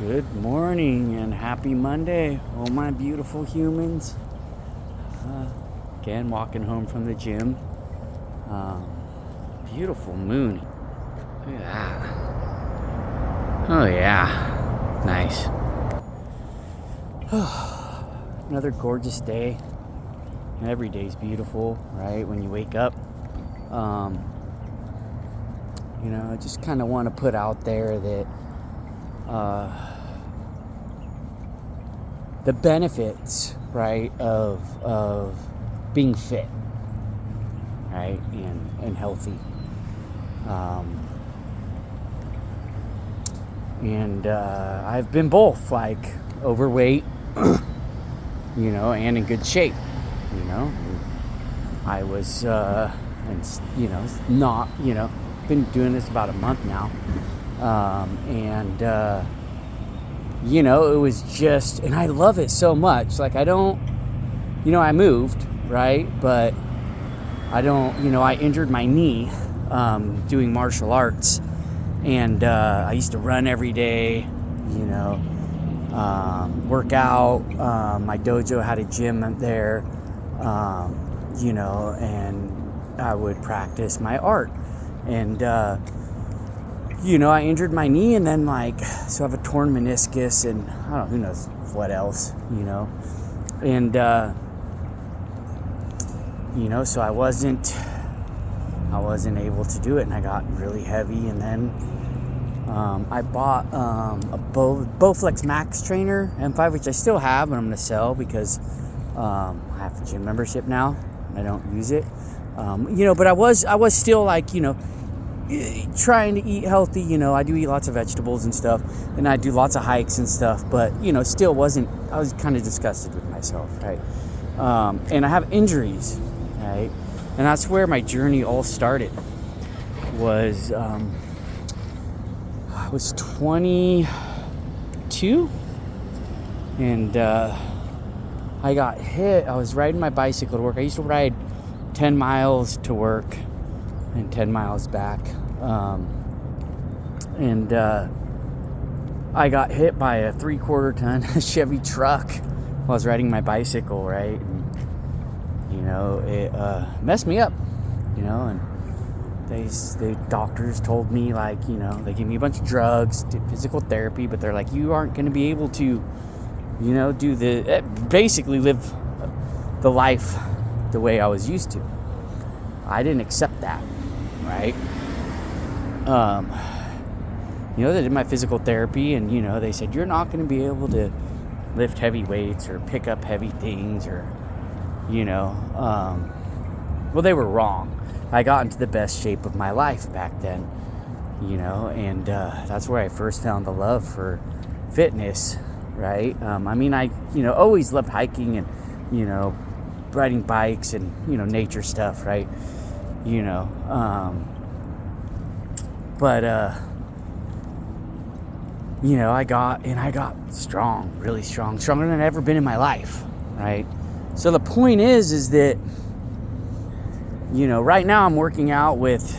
Good morning and happy Monday, all my beautiful humans. Again, walking home from the gym. Beautiful moon. Look at that. Oh, yeah. Nice. Another gorgeous day. Every day's beautiful, right? When you wake up. I just kind of want to put out there that the benefits, right, of being fit, right, and healthy. I've been both, like overweight, and in good shape. I was, not, been doing this about a month now. It was just, and I love it so much. Like, I don't, I moved, right? But I don't, I injured my knee doing martial arts. And I used to run every day, work out. My dojo had a gym there, and I would practice my art. And, I injured my knee, and then so I have a torn meniscus and I don't know, who knows what else, and, so I wasn't able to do it, and I got really heavy. And then, I bought, a Bowflex Max trainer M5, which I still have, but I'm going to sell because, I have a gym membership now and I don't use it. But I was still trying to eat healthy. I do eat lots of vegetables and stuff, and I do lots of hikes and stuff, but still wasn't, I was kind of disgusted with myself, right? And I have injuries, right? And that's where my journey all started. Was I was 22, and I got hit. I was riding my bicycle to work. I used to ride 10 miles to work and 10 miles back. I got hit by a 3/4 ton Chevy truck while I was riding my bicycle, right? And, it messed me up, and the doctors told me, they gave me a bunch of drugs, did physical therapy, but they're like, you aren't going to be able to, basically live the life the way I was used to. I didn't accept that, right? They did my physical therapy, and, they said, you're not going to be able to lift heavy weights or pick up heavy things, or, well, they were wrong. I got into the best shape of my life back then, and that's where I first found the love for fitness, right? I always loved hiking and, riding bikes and, nature stuff, right? I got strong, really strong, stronger than I've ever been in my life, right? So the point is that, right now I'm working out with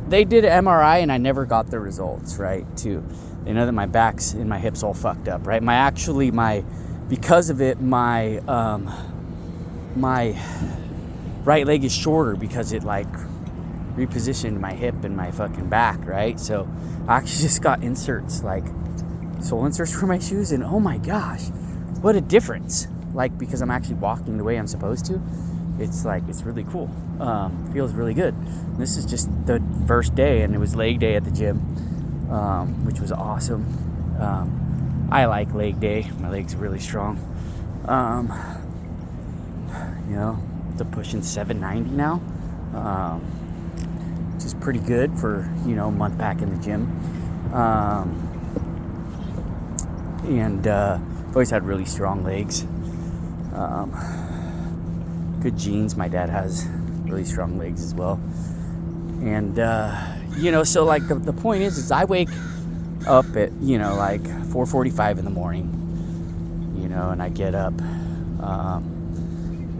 they did an MRI and I never got the results, right? Too. They know that my back's and my hips all fucked up, right? Because of it, my right leg is shorter because it repositioned my hip and my fucking back, right? So I actually just got inserts, sole inserts for my shoes, and oh my gosh, what a difference. Because I'm actually walking the way I'm supposed to, it's really cool. Feels really good. And this is just the first day, and it was leg day at the gym, which was awesome. I like leg day. My leg's really strong. They're pushing 790 now, which is pretty good for, a month back in the gym. I've always had really strong legs. Good genes. My dad has really strong legs as well. And, so the point is I wake up at, 4:45 in the morning, and I get up,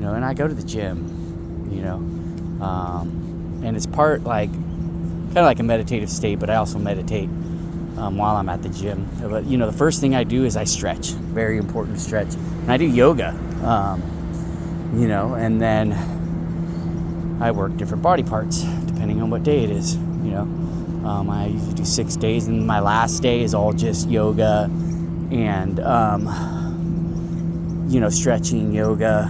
and I go to the gym, and it's part kind of like a meditative state, but I also meditate while I'm at the gym. But the first thing I do is I stretch. Very important to stretch. And I do yoga, and then I work different body parts depending on what day it is. I usually do 6 days, and my last day is all just yoga and stretching, yoga,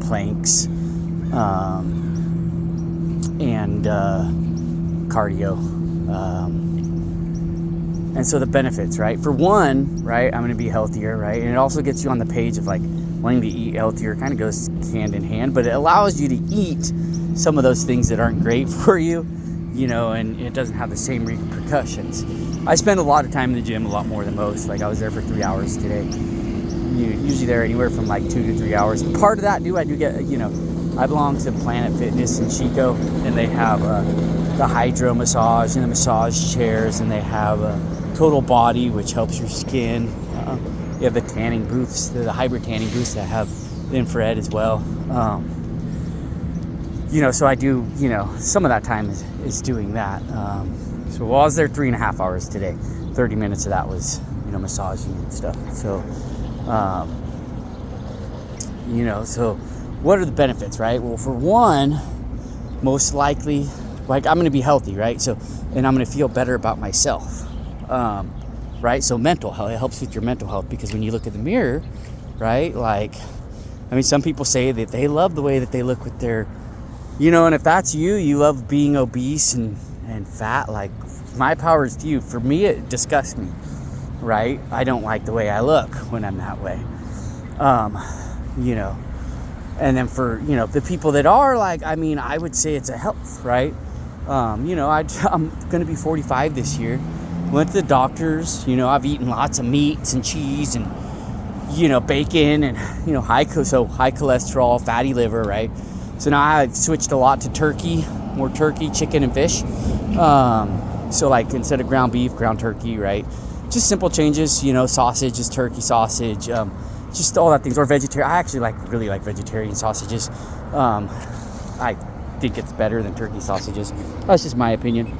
planks, and cardio. And so the benefits, right? For one, right, I'm going to be healthier, right? And it also gets you on the page of like wanting to eat healthier. It kind of goes hand in hand, but it allows you to eat some of those things that aren't great for you, and it doesn't have the same repercussions. I spend a lot of time in the gym, a lot more than most. Like I was there for 3 hours today. Usually there anywhere from like 2 to 3 hours. Part of that, I do get, I belong to Planet Fitness in Chico, and they have the hydro massage and the massage chairs, and they have Total Body, which helps your skin. You have the tanning booths, the hybrid tanning booths that have the infrared as well. So I do, some of that time is doing that. So while I was there 3.5 hours today, 30 minutes of that was, massaging and stuff. So, so what are the benefits, right? Well, for one, most likely, like I'm going to be healthy, right? So, and I'm going to feel better about myself, right? So mental health, it helps with your mental health, because when you look in the mirror, right? Like, some people say that they love the way that they look with their, and if that's you love being obese and fat, like my power is to you. For me, it disgusts me, right? I don't like the way I look when I'm that way. And then for, the people that are like, I would say it's a health, right? I'm going to be 45 this year. Went to the doctors, I've eaten lots of meats and cheese and, bacon and, high cholesterol, fatty liver, right? So now I've switched a lot to turkey, more turkey, chicken, and fish. So like instead of ground beef, ground turkey, right? Just simple changes, sausage is turkey sausage, just all that things. Or vegetarian. I actually really like vegetarian sausages. I think it's better than turkey sausages. That's just my opinion.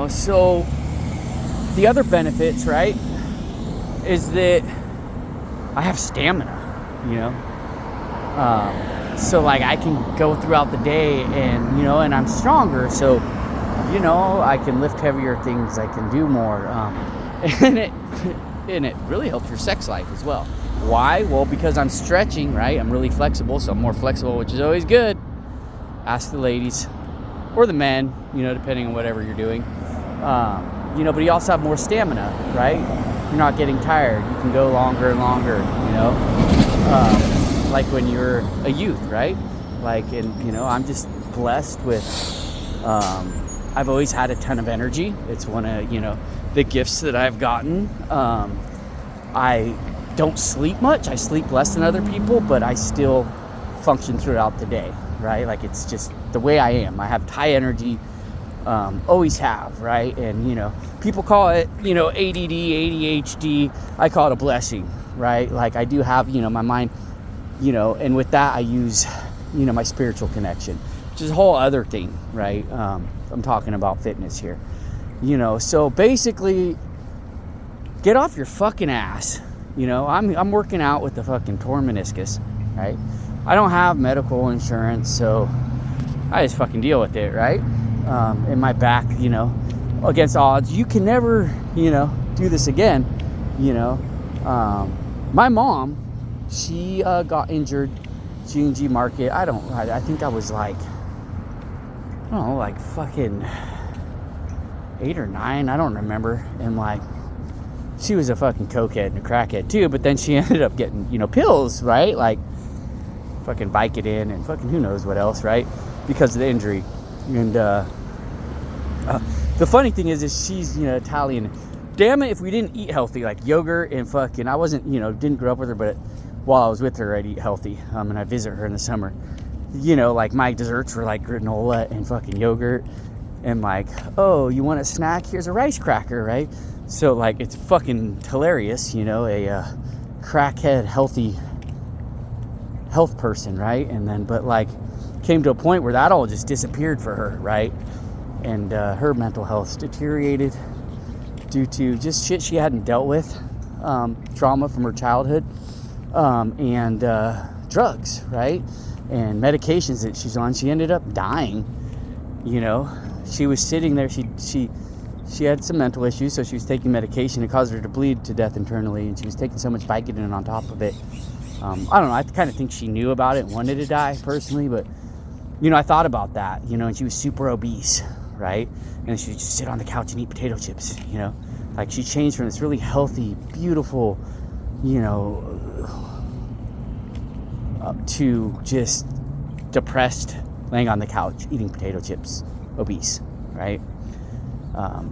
So the other benefits, right, is that I have stamina, so like I can go throughout the day and, and I'm stronger. So, I can lift heavier things. I can do more. And it really helps your sex life as well. Why? Well, because I'm stretching, right? I'm really flexible, so I'm more flexible, which is always good. Ask the ladies or the men, depending on whatever you're doing. But you also have more stamina, right? You're not getting tired. You can go longer and longer, like when you're a youth, right? Like, and, I'm just blessed with, I've always had a ton of energy. It's one of, the gifts that I've gotten. I don't sleep much. I sleep less than other people, but I still function throughout the day, right? Like it's just the way I am. I have high energy, always have, right? And, people call it, ADD, ADHD. I call it a blessing, right? Like I do have, my mind, and with that I use, my spiritual connection, which is a whole other thing, right? I'm talking about fitness here, so basically get off your fucking ass. I'm working out with the fucking torn meniscus, right? I don't have medical insurance, so I just fucking deal with it, right? In my back, against odds, you can never, do this again, my mom, she got injured, G&G Market. I think I was like, like fucking 8 or 9, I don't remember. And like, she was a fucking cokehead and a crackhead too, but then she ended up getting, pills, right? Like fucking Vicodin and fucking who knows what else, right? Because of the injury. And the funny thing is she's, Italian. Damn it, if we didn't eat healthy, like yogurt and fucking, I wasn't, didn't grow up with her, but while I was with her, I'd eat healthy. And I'd visit her in the summer. Like my desserts were like granola and fucking yogurt. And like, oh, you want a snack? Here's a rice cracker, right? So like, it's fucking hilarious, a crackhead health person, right? And then, but like, came to a point where that all just disappeared for her, right? And her mental health deteriorated due to just shit she hadn't dealt with, trauma from her childhood, and drugs, right? And medications that she's on. She ended up dying, you know. She was sitting there, she had some mental issues, so she was taking medication. It caused her to bleed to death internally, and she was taking so much Vicodin on top of it. I don't know, I kind of think she knew about it and wanted to die personally, but, you know, I thought about that, you know, and she was super obese, right? And she would just sit on the couch and eat potato chips, you know? Like, she changed from this really healthy, beautiful, you know, to just depressed, laying on the couch, eating potato chips, obese, right?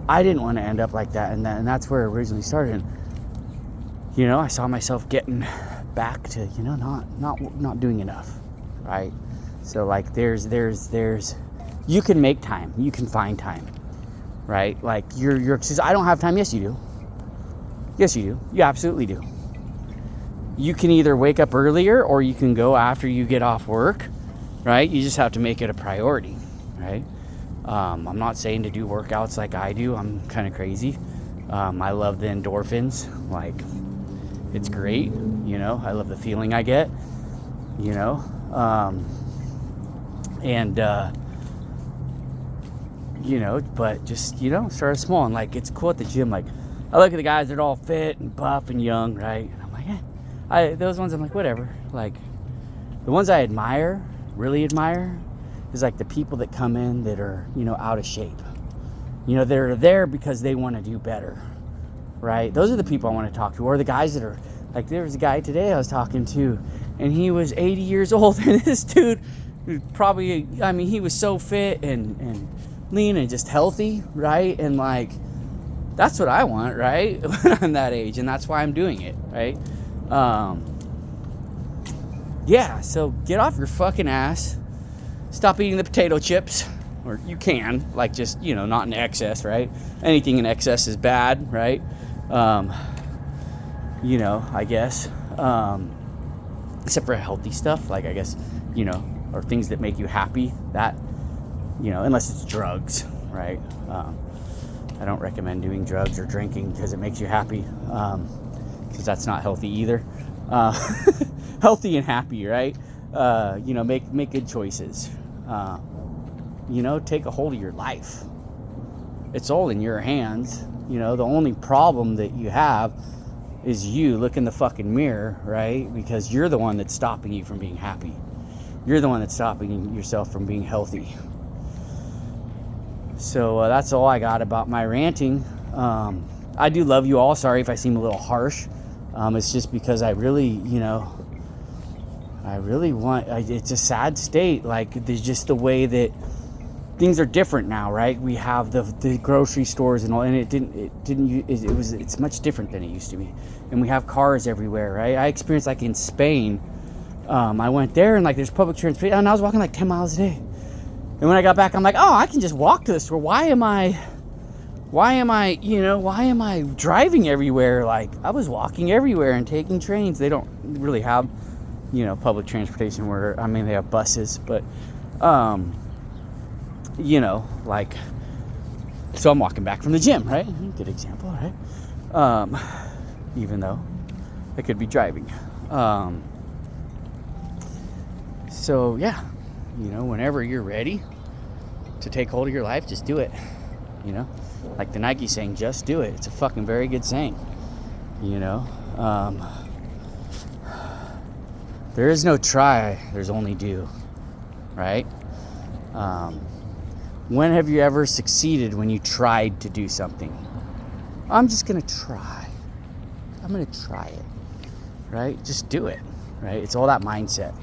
I didn't want to end up like that, and that's where it originally started. And, you know, I saw myself getting back to, you know, not doing enough, right? So, like, there's you can make time, you can find time, right? Like, you're says, I don't have time. Yes, you do. Yes, you do. You absolutely do. You can either wake up earlier or you can go after you get off work, right? You just have to make it a priority, right? I'm not saying to do workouts like I do. I'm kind of crazy. I love the endorphins. Like, it's great, you know. I love the feeling I get, you know. You know, but just, you know, start small. And, like, it's cool at the gym. Like, I look at the guys, they're all fit and buff and young, right? And I'm like, those ones, I'm like, whatever. Like, the ones I admire, really admire, is like the people that come in that are, you know, out of shape. You know, they're there because they want to do better, right? Those are the people I want to talk to. Or the guys that are, like, there was a guy today I was talking to, and he was 80 years old, and this dude probably, I mean, he was so fit and lean and just healthy, right? And, like, that's what I want, right? When I'm that age, and that's why I'm doing it, right? Yeah, so get off your fucking ass. Stop eating the potato chips, or you can, like, just, you know, not in excess, right? Anything in excess is bad, right? You know, I guess, except for healthy stuff, like, I guess, you know, or things that make you happy, that, you know, unless it's drugs, right? I don't recommend doing drugs or drinking because it makes you happy, because that's not healthy either. Healthy and happy, right? You know, make good choices. You know, take a hold of your life. It's all in your hands. You know, the only problem that you have is you look in the fucking mirror, right? Because you're the one that's stopping you from being happy. You're the one that's stopping yourself from being healthy. So that's all I got about my ranting. I do love you all. Sorry if I seem a little harsh. It's just because I really, you know, it's a sad state. Like, there's just the way that things are different now, right? We have the grocery stores and all, and it's much different than it used to be. And we have cars everywhere, right? I experienced, like, in Spain, I went there and, like, there's public transportation, and I was walking like 10 miles a day. And when I got back, I'm like, oh, I can just walk to the store. Why am I driving everywhere? Like, I was walking everywhere and taking trains. They don't really have, you know, public transportation where, I mean, they have buses, but, you know, like, so I'm walking back from the gym, right? Good example, right? Even though I could be driving. So, yeah, you know, whenever you're ready to take hold of your life, just do it, you know? Like the Nike saying, just do it. It's a fucking very good saying, you know? There is no try, there's only do, right? When have you ever succeeded when you tried to do something? I'm just gonna try. I'm gonna try it, right? Just do it, right? It's all that mindset.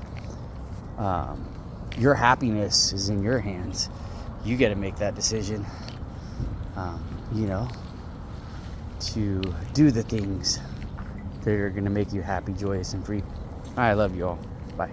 Your happiness is in your hands. You got to make that decision, you know, to do the things that are going to make you happy, joyous, and free. I love you all. Bye.